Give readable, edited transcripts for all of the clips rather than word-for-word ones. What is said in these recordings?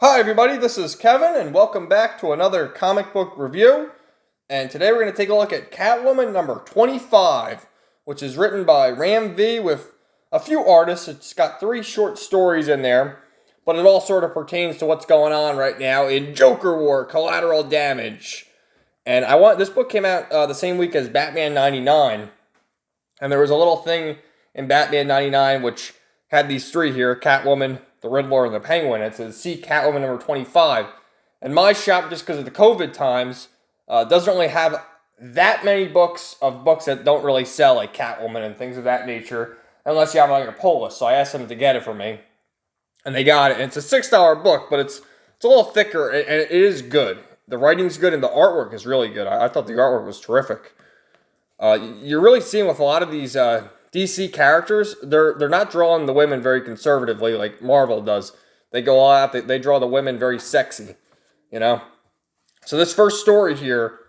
Hi everybody, this is Kevin, and welcome back to another comic book review. And today we're going to take a look at Catwoman number 25, which is written by Ram V with a few artists. It's got 3 short stories in there, but it all sort of pertains to what's going on right now in Joker War, Collateral Damage. And this book came out the same week as Batman 99, and there was a little thing in Batman 99 which had these 3 here, Catwoman, the Riddler, and the Penguin. It says, see Catwoman number 25. And my shop, just because of the COVID times, doesn't really have that many books that don't really sell, like Catwoman and things of that nature, unless you have like a pull list. So I asked them to get it for me, and they got it. And it's a $6 book, but it's a little thicker, and it is good. The writing's good, and the artwork is really good. I thought the artwork was terrific. You're really seeing with a lot of these DC characters, they're not drawing the women very conservatively like Marvel does. They go all out, they draw the women very sexy, you know? So this first story here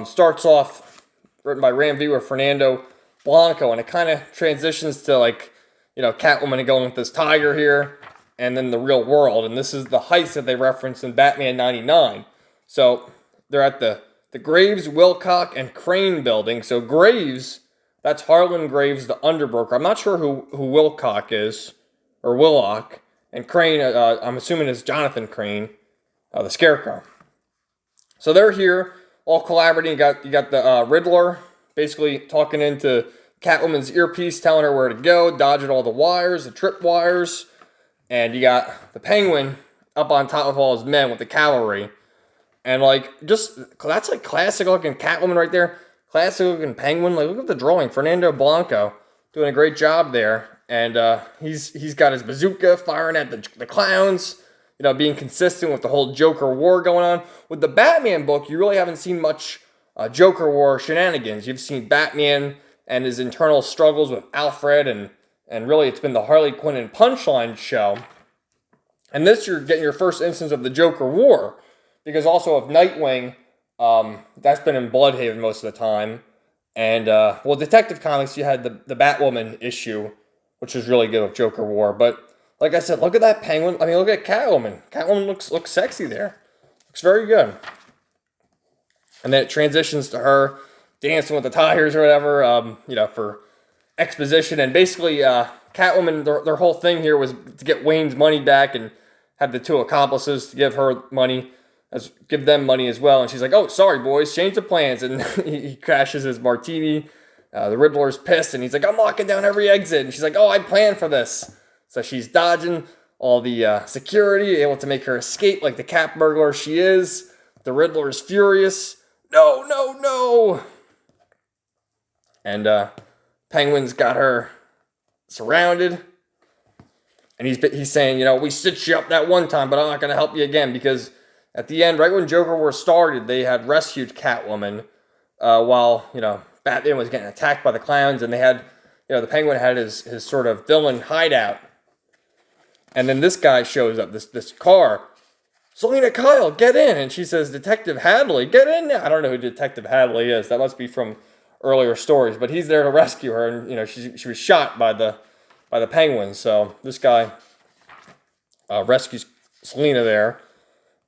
starts off written by Ram V with Fernando, Blanco, and it kind of transitions to, like, you know, Catwoman going with this tiger here, and then the real world. And this is the heist that they referenced in Batman 99. So they're at the Graves, Wilcock, and Crane building. So Graves, that's Harlan Graves, the Underbroker. I'm not sure who Wilcock is, or Willock. And Crane, I'm assuming is Jonathan Crane, the Scarecrow. So they're here, all collaborating. You got the Riddler basically talking into Catwoman's earpiece, telling her where to go, dodging all the wires, the trip wires. And you got the Penguin up on top of all his men with the cavalry. And, like, that's like classic looking Catwoman right there. Classic looking Penguin. Like, look at the drawing. Fernando Blanco doing a great job there. And he's got his bazooka firing at the clowns. You know, being consistent with the whole Joker War going on. With the Batman book, you really haven't seen much Joker War shenanigans. You've seen Batman and his internal struggles with Alfred. And really, it's been the Harley Quinn and Punchline show. And this, you're getting your first instance of the Joker War. Because also of Nightwing, that's been in Bloodhaven most of the time. And, Detective Comics, you had the Batwoman issue, which was really good with Joker War. But, like I said, look at that Penguin. I mean, look at Catwoman. Catwoman looks sexy there. Looks very good. And then it transitions to her dancing with the tigers or whatever, for exposition. And basically, Catwoman, their whole thing here was to get Wayne's money back and have the 2 accomplices to give her money. Give them money as well. And she's like, oh, sorry, boys, change the plans. And he crashes his martini. The Riddler's pissed, and he's like, I'm locking down every exit. And she's like, oh, I planned for this. So she's dodging all the security, able to make her escape like the cat burglar she is. The Riddler is furious. No, no, no. And Penguin's got her surrounded. And he's saying, we stitched you up that one time, but I'm not going to help you again, because at the end, right when Joker War started, they had rescued Catwoman while, Batman was getting attacked by the clowns, and they had, the Penguin had his sort of villain hideout. And then this guy shows up, this car. Selina, Kyle, get in. And she says, Detective Hadley, get in now. I don't know who Detective Hadley is. That must be from earlier stories. But he's there to rescue her, and, she was shot by the Penguin. So this guy rescues Selina there.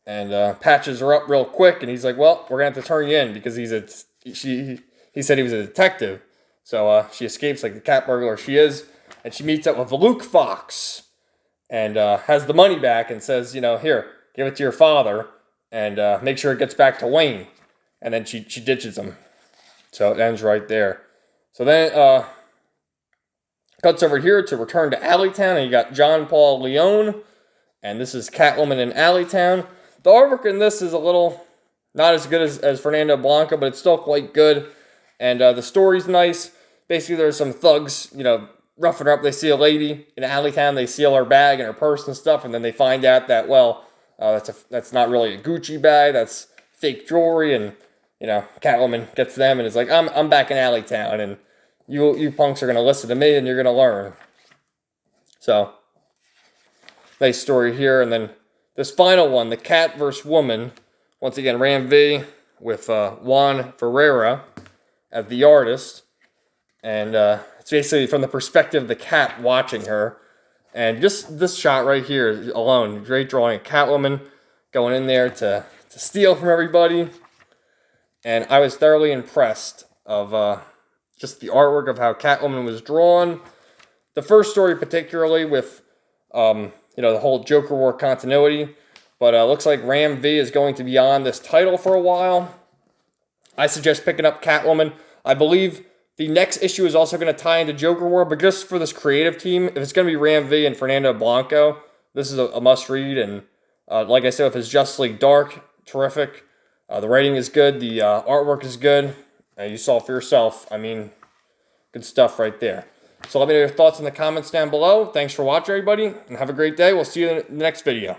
And patches her up real quick, and he's like, well, we're going to have to turn you in, because he said he was a detective. So she escapes like the cat burglar she is, and she meets up with Luke Fox, and has the money back, and says, here, give it to your father, and make sure it gets back to Wayne. And then she ditches him. So it ends right there. So then cuts over here to Return to Alleytown, and you got John Paul Leone, and this is Catwoman in Alleytown. The artwork in this is a little not as good as Fernando Blanco, but it's still quite good. And the story's nice. Basically, there's some thugs, roughing her up. They see a lady in Alleytown. They steal her bag and her purse and stuff. And then they find out that, that's not really a Gucci bag. That's fake jewelry. And, Catwoman gets them and is like, I'm back in Alleytown. And you punks are going to listen to me and you're going to learn. So, nice story here. And then this final one, the Cat vs. Woman, once again, Ram V with Juan Ferreyra as the artist. And it's basically from the perspective of the cat watching her. And just this shot right here alone, great drawing of Catwoman going in there to steal from everybody. And I was thoroughly impressed of just the artwork of how Catwoman was drawn. The first story particularly with, the whole Joker War continuity. But looks like Ram V is going to be on this title for a while. I suggest picking up Catwoman. I believe the next issue is also going to tie into Joker War, but just for this creative team, if it's going to be Ram V and Fernando Blanco, this is a must-read. And like I said, if it's Justice League Dark, terrific. The writing is good. The artwork is good. You saw for yourself. I mean, good stuff right there. So let me know your thoughts in the comments down below. Thanks for watching, everybody, and have a great day. We'll see you in the next video.